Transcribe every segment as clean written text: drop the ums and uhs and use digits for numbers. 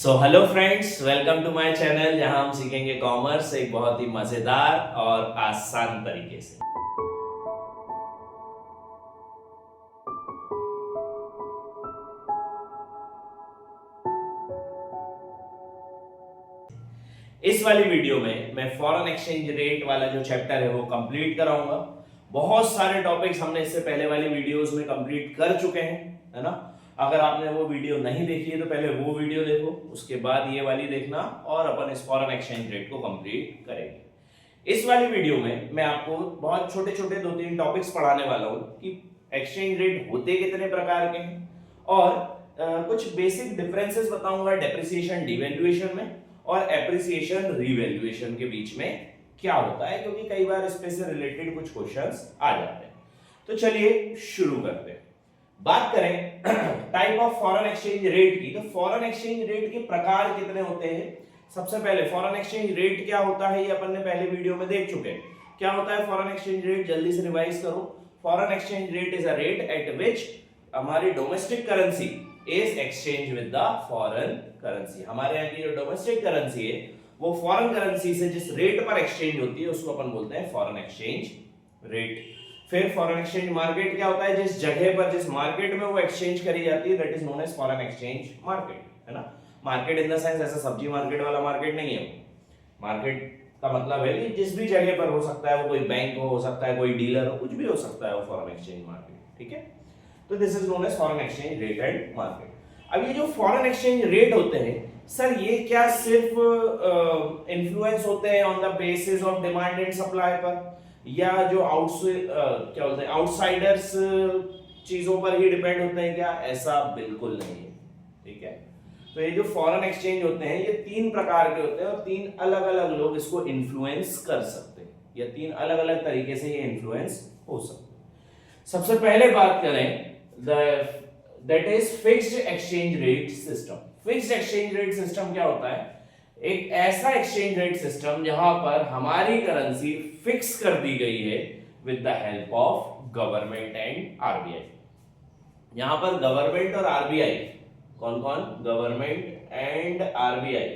So hello friends, welcome to my channel जहां हम सीखेंगे कॉमर्स एक बहुत ही मजेदार और आसान तरीके से। इस वाली वीडियो में मैं फॉरेन एक्सचेंज रेट वाला जो चैप्टर है वो कंप्लीट कराऊंगा। बहुत सारे टॉपिक्स हमने इससे पहले वाली वीडियोस में कंप्लीट कर चुके हैं, है ना। अगर आपने वो वीडियो नहीं देखी है तो पहले वो वीडियो देखो, उसके बाद ये वाली देखना और अपन इस फॉरेन एक्सचेंज रेट को कंप्लीट करेंगे। इस वाली वीडियो में मैं आपको बहुत छोटे छोटे 2-3 टॉपिक्स पढ़ाने वाला हूँ कि एक्सचेंज रेट होते कितने प्रकार के हैं और कुछ बेसिक डिफरेंसेस बताऊंगा डेप्रिसिएशन डिवैल्यूएशन में और एप्रिसिएशन रीवैल्यूएशन के बीच में क्या होता है, क्योंकि कई बार इसमें से रिलेटेड कुछ क्वेश्चंस आ जाते हैं। तो चलिए शुरू करते हैं। बात करें type of foreign exchange rate की, तो फॉरेन एक्सचेंज रेट के प्रकार कितने होते हैं। सबसे पहले फॉरेन एक्सचेंज रेट क्या होता है ये अपन ने पहले वीडियो में देख चुके हैं। क्या होता है फॉरेन एक्सचेंज रेट, जल्दी से रिवाइज करो। Foreign exchange rate is a rate at which हमारी domestic currency is exchange with the foreign currency. हमारे यहाँ की जो डोमेस्टिक करेंसी है वो फॉरेन करेंसी से जिस रेट पर एक्सचेंज होती है उसको अपन बोलते हैं फॉरेन एक्सचेंज रेट। फिर फॉरेन एक्सचेंज मार्केट क्या होता है, जिस जगह पर जिस मार्केट में वो एक्सचेंज करी जाती है that is known as foreign exchange market, है ना। मार्केट इन द सेंस ऐसा सब्जी मार्केट वाला मार्केट नहीं है। मार्केट का मतलब है कि जिस भी जगह पर हो सकता है, वो कोई बैंक हो सकता है, कोई डीलर हो, कुछ भी हो सकता है वो फॉरेन एक्सचेंज मार्केट, ठीक है। तो this is known as foreign exchange rate and market. अब ये जो फॉरेन एक्सचेंज रेट होते हैं सर, ये क्या सिर्फ इन्फ्लुएंस होते हैं on the basis of demand and supply पर, या जो क्या बोलते हैं आउटसाइडर्स चीजों पर ही डिपेंड होते हैं क्या? ऐसा बिल्कुल नहीं है, ठीक है। तो ये जो फॉरेन एक्सचेंज होते हैं ये 3 प्रकार के होते हैं और 3 अलग अलग लोग इसको इन्फ्लुएंस कर सकते हैं, या 3 अलग अलग तरीके से ये इन्फ्लुएंस हो सकते हैं। सबसे पहले बात करें that is fixed exchange rate system. Fixed exchange rate system क्या होता है? एक ऐसा एक्सचेंज रेट सिस्टम जहां पर हमारी करेंसी फिक्स कर दी गई है with the help of government and RBI. यहां पर गवर्नमेंट और आरबीआई कौन कौन? गवर्नमेंट एंड आरबीआई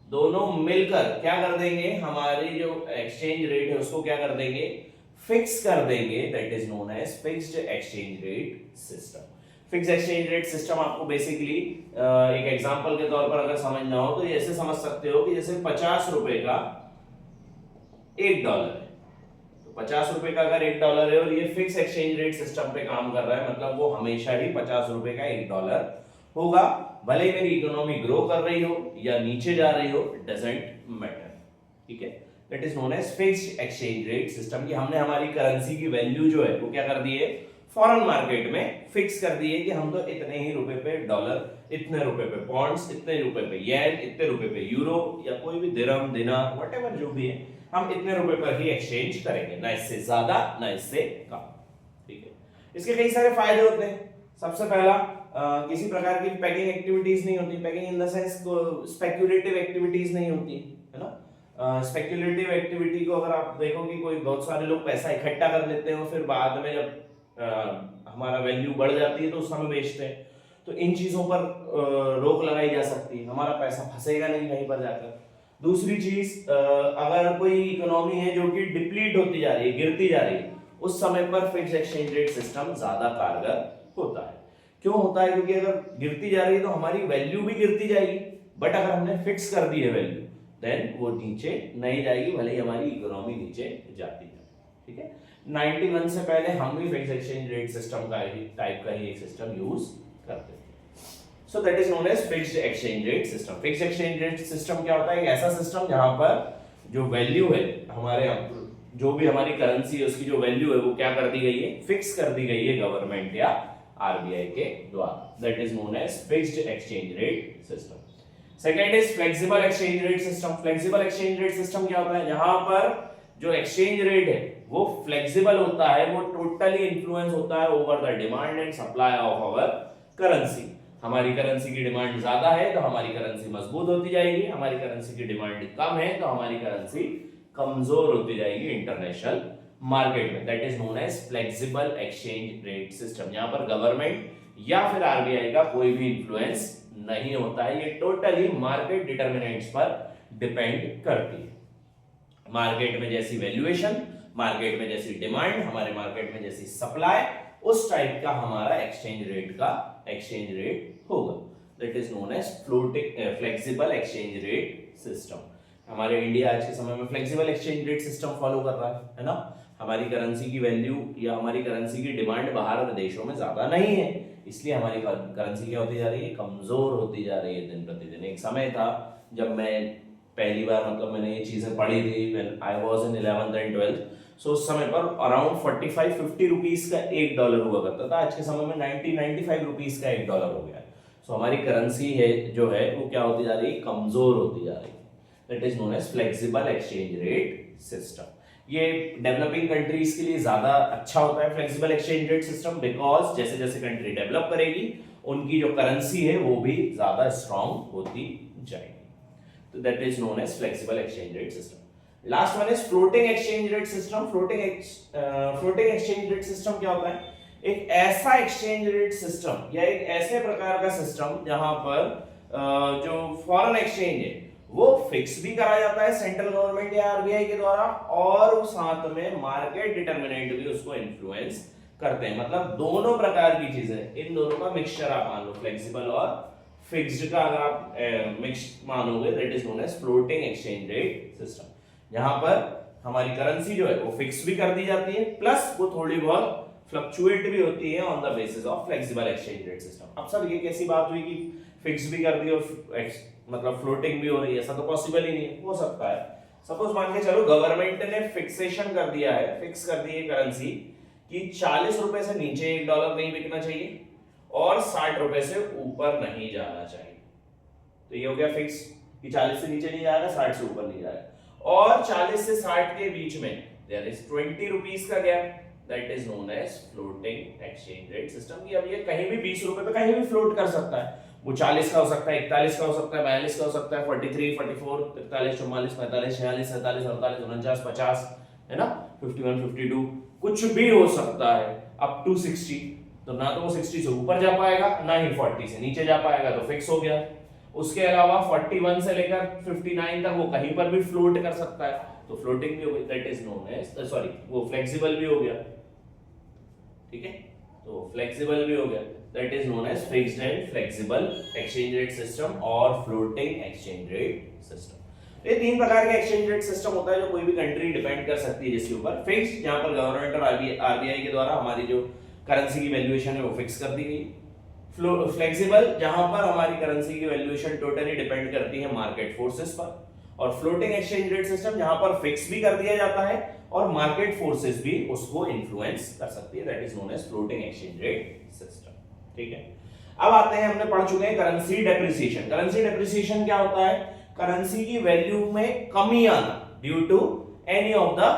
दोनों मिलकर क्या कर देंगे, हमारी जो एक्सचेंज रेट है उसको क्या कर देंगे? फिक्स कर देंगे। That is known as fixed exchange rate system. Fix exchange rate system आपको बेसिकली एक एग्जांपल के तौर पर अगर समझना हो तो ऐसे समझ सकते हो कि जैसे 50 रुपए का $1 है, तो 50 रुपए का अगर $1 है और ये फिक्स एक्सचेंज रेट सिस्टम पे काम कर रहा है, मतलब वो हमेशा ही 50 रुपए का $1 होगा, भले ही मेरी इकोनॉमी ग्रो कर रही हो या नीचे जा रही हो, डजंट मैटर, ठीक है। That is known as fixed exchange rate system की हमने हमारी करेंसी की वैल्यू जो है वो क्या कर दी है, फॉरेन मार्केट में फिक्स कर दिए कि हम तो इतने ही रुपए पे डॉलर, इतने रुपए पे पॉन्ड्स, इतने रुपए पे येन, इतने रुपए पे यूरो या कोई भी दिरहम, दिनार, व्हाटएवर जो भी है, हम इतने रुपए पर ही एक्सचेंज करेंगे, ना इससे ज्यादा ना इससे कम, ठीक है। इसके कई सारे फायदे होते हैं। सबसे पहला, किसी प्रकार की पैकिंग एक्टिविटीज नहीं होती। Packing in the sense speculative activities नहीं होती, है ना। स्पेक्युलेटिव एक्टिविटी को अगर आप देखो कि कोई बहुत सारे लोग पैसा इकट्ठा कर लेते हैं और फिर बाद में जब हमारा वैल्यू बढ़ जाती है तो उस समय बेचते हैं, तो इन चीजों पर रोक लगाई जा सकती है, हमारा पैसा फंसेगा नहीं कहीं पर जाकर। दूसरी चीज, अगर कोई इकोनॉमी है जो कि डिप्लीट होती जा रही है, गिरती जा रही है, उस समय पर फिक्स्ड एक्सचेंज रेट सिस्टम ज्यादा कारगर होता है। क्यों होता है? क्योंकि अगर गिरती जा रही है तो हमारी वैल्यू भी गिरती जाएगी, बट अगर हमने फिक्स कर दी है वैल्यू देन वो नीचे नहीं जाएगी, भले ही हमारी इकोनॉमी नीचे जाती है, ठीक है। 91 से पहले हम भी फिक्स्ड एक्सचेंज रेट सिस्टम का ही टाइप का ही एक सिस्टम यूज करते थे। So that is known as fixed exchange rate system. Fixed exchange rate system क्या होता है? एक ऐसा सिस्टम जहां पर जो वैल्यू है हमारे, जो भी हमारी करेंसी है उसकी जो वैल्यू है वो क्या कर दी गई है, फिक्स कर दी गई है गवर्नमेंट या आरबीआई के द्वारा। That is known as fixed exchange rate system. Second is flexible exchange rate system. Flexible exchange rate system क्या होता है? जहां पर जो एक्सचेंज रेट है वो फ्लेक्सिबल होता है, वो टोटली इन्फ्लुएंस होता है over the demand and supply of our currency. हमारी करेंसी की डिमांड ज्यादा है तो हमारी करेंसी मजबूत होती जाएगी, हमारी करेंसी की डिमांड कम है तो हमारी करेंसी कमजोर होती जाएगी इंटरनेशनल मार्केट में। That is known as flexible exchange rate system. यहां पर गवर्नमेंट या फिर आरबीआई का कोई भी इन्फ्लुएंस नहीं होता है, ये टोटली मार्केट डिटर्मिनेंट्स पर डिपेंड करती है। मार्केट में जैसी वैल्यूएशन, मार्केट में जैसी डिमांड, हमारे मार्केट में जैसी सप्लाई, उस टाइप का हमारा एक्सचेंज रेट होगा। That is known as floating flexible exchange rate system. हमारे इंडिया आज के समय में flexible exchange rate system follow कर रहा है ना। हमारी करेंसी की वैल्यू या हमारी करेंसी की डिमांड बाहर देशों में ज्यादा नहीं है, इसलिए हमारी करेंसी क्या होती जा रही है, कमजोर होती जा रही है दिन प्रतिदिन। एक समय था जब मैं पहली बार मतलब मैंने ये चीजें पढ़ी थी, when I was in 11th and 12th, सो उस समय पर अराउंड 45-50 रुपीस का $1 हुआ करता था। आज के समय में 90-95 रुपीस का $1 हो गया। सो हमारी करेंसी है जो है वो क्या होती जा रही है, कमजोर होती जा रही है। That is known as flexible exchange rate system. ये डेवलपिंग कंट्रीज के लिए ज्यादा अच्छा होता है flexible exchange rate system, because जैसे जैसे कंट्री डेवलप करेगी उनकी जो करेंसी है वो भी ज्यादा स्ट्रांग होती जाएगी। तो that is known as flexible exchange rate system. Last one is floating exchange rate system. Floating exchange rate system क्या होता है, एक ऐसा एक्सचेंज रेट सिस्टम या एक ऐसे प्रकार का सिस्टम जहां पर जो फॉरेन एक्सचेंज है वो फिक्स भी करा जाता है सेंट्रल गवर्नमेंट या आरबीआई के द्वारा, और साथ में मार्केट डिटर्मिनेंट भी उसको इन्फ्लुएंस करते हैं। मतलब दोनों प्रकार की चीजें, इन दोनों का मिक्सचर आप मान लो, फ्लेक्सिबल और फिक्स्ड का अगर आप मिक्स मानोगे, that is known as floating exchange rate system. जहां पर हमारी करेंसी जो है वो फिक्स भी कर दी जाती है, प्लस वो थोड़ी बहुत फ्लक्चुएट भी होती है on the basis of flexible exchange rate system. अब सर ये कैसी बात हुई कि फिक्स भी कर दी और मतलब फ्लोटिंग भी हो रही है, ऐसा तो पॉसिबल ही नहीं है। हो सकता है, सपोज मान के चलो गवर्नमेंट ने फिक्सेशन कर दिया है, फिक्स कर दी है करेंसी कि 40 रुपए से नीचे $1 नहीं बिकना चाहिए और 60 रुपए से ऊपर नहीं जाना चाहिए। तो ये हो गया फिक्स कि 40 से नीचे नहीं जाएगा, 60 से ऊपर नहीं जाएगा, और 40 से 60 के बीच में देयर इज 20 रुपीस का gap, that is known as floating exchange rate system. कि अब ये कहीं भी 20 रुपए पे कहीं भी फ्लोट कर सकता है, वो 40 का हो सकता है, 41 का हो सकता है, 42 का हो सकता है, 43, 44, 43, 44, 45, 46, 47, 48, 49, 50, है ना, 51, 52, कुछ भी हो सकता है अप टू 60। तो ना तो वो 60 से ऊपर जा पाएगा, ना ही 40 से नीचे जा पाएगा, तो फिक्स हो गया। उसके अलावा 41 से लेकर 59 तक वो कहीं पर भी फ्लोट कर सकता है, तो फ्लोटिंग भी हो गई, that is known as sorry वो फ्लेक्सिबल भी हो गया। ठीक है, तो फ्लेक्सिबल भी हो गया, that is known as fixed and flexible exchange rate system और फ्लोटिंग एक्सचेंज रेट सिस्टम। ये तीन प्रकार के एक्सचेंज रेट सिस्टम होता है जो कोई भी कंट्री डिपेंड कर सकती है जिसके ऊपर। फिक्स्ड, जहां पर गवर्नमेंट और आरबीआई के द्वारा हमारी जो करेंसी की वैल्यूएशन है वो फिक्स कर दी गई। फ्लेक्सिबल, जहां पर हमारी करेंसी की वैल्यूएशन टोटली डिपेंड करती है मार्केट फोर्सेस पर। और फ्लोटिंग एक्सचेंज रेट सिस्टम, जहां पर फिक्स भी कर दिया जाता है और मार्केट फोर्सेस भी उसको इन्फ्लुएंस कर सकती है, that is known as floating exchange rate system. ठीक है, अब आते हैं, हमने पढ़ चुके हैं करेंसी डेप्रिसिएशन। करेंसी डेप्रिसिएशन क्या होता है, करेंसी की वैल्यू में कमी आना due to any of the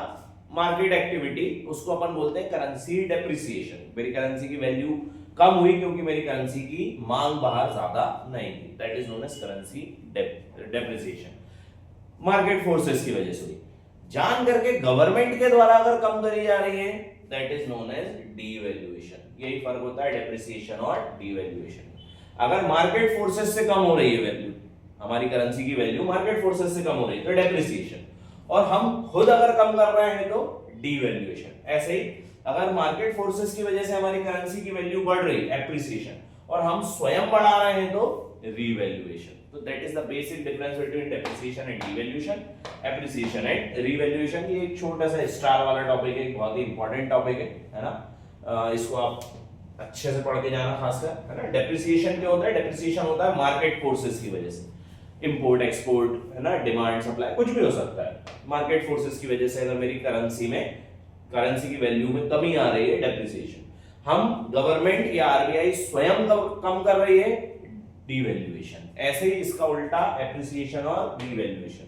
market activity, उसको अपन बोलते हैं करेंसी डेप्रिसिएशन। मेरी करेंसी की वैल्यू कम हुई क्योंकि मेरी करेंसी की मांग बाहर ज्यादा नहीं थी, that is known as currency depreciation. Market forces की वजह से हुई। जान करके गवर्नमेंट के द्वारा अगर कम करी जा रही है, that is known as devaluation. यही फर्क होता है डेप्रिसिएशन और डीवैल्यूएशन। अगर मार्केट फोर्सेस से कम हो रही है वैल्यू, हमारी करेंसी की वैल्यू मार्केट फोर्सेस से कम हो रही है तो डेप्रिसिएशन, और हम खुद अगर कम कर रहे हैं तो डीवैल्यूएशन। ऐसे ही अगर मार्केट फोर्सेस की वजह से हमारी करेंसी की वैल्यू बढ़ रही है, एप्रिसिएशन, और हम स्वयं बढ़ा रहे हैं तो रीवैल्यूएशन। तो that is the basic difference between depreciation and devaluation, appreciation and revaluation. ये एक छोटा सा स्टार वाला टॉपिक है, बहुत ही इंपॉर्टेंट टॉपिक है ना। इसको आप अच्छे से पढ़ के जाना खासकर, है ना। डेप्रिसिएशन क्या होता है, डेप्रिसिएशन होता है मार्केट फोर्सेस की वजह से, इंपोर्ट एक्सपोर्ट, है ना, डिमांड सप्लाई, कुछ भी हो सकता है। मार्केट फोर्सेस की वजह से अगर मेरी करेंसी की वैल्यू में कमी आ रही है, डेप्रिसिएशन। हम गवर्नमेंट या आरबीआई स्वयं कम कर रही है, डीवैल्यूएशन। ऐसे ही इसका उल्टा एप्रिसिएशन और डीवैल्यूएशन।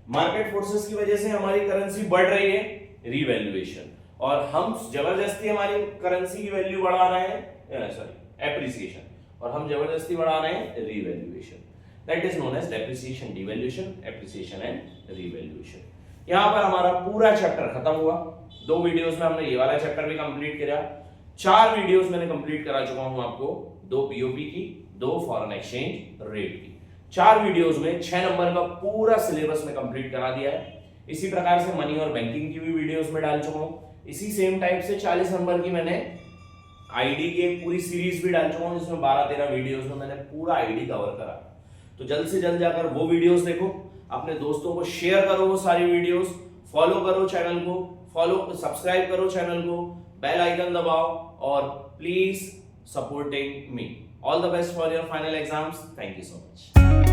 मार्केट फोर्सेस की वजह से हमारी करेंसी बढ़ रही है, रीवैल्यूएशन, और हम जबरदस्ती हमारी करेंसी की वैल्यू बढ़ा रहे हैं, सॉरी एप्रिसिएशन, और हम जबरदस्ती बढ़ा रहे हैं, revaluation. That is known as depreciation, devaluation, appreciation and revaluation. यहां पर हमारा पूरा चैप्टर खत्म हुआ। 2 वीडियोस में हमने ये वाला चैप्टर भी कंप्लीट किया, 4 वीडियोस मैंने कंप्लीट करा चुका हूं आपको, 2 पीओपी की, 2 फॉरेन एक्सचेंज रेट की। 4 वीडियोस में 6 नंबर का पूरा सिलेबस में कंप्लीट करा दिया है। इसी प्रकार से मनी और बैंकिंग की भी वीडियोस में डाल चुका हूं। इसी सेम टाइप से 40 नंबर की मैंने आईडी की एक पूरी सीरीज भी डाल चुका हूं, जिसमें 12-13 वीडियोस में मैंने पूरा आईडी कवर करा। तो जल्द से जल्द जाकर वो वीडियोस देखो, अपने दोस्तों को शेयर करो वो सारी वीडियोस, फॉलो करो चैनल को, सब्सक्राइब करो चैनल को, बेल आइकन दबाओ और please supporting me. All the best for your final exams. Thank you so much.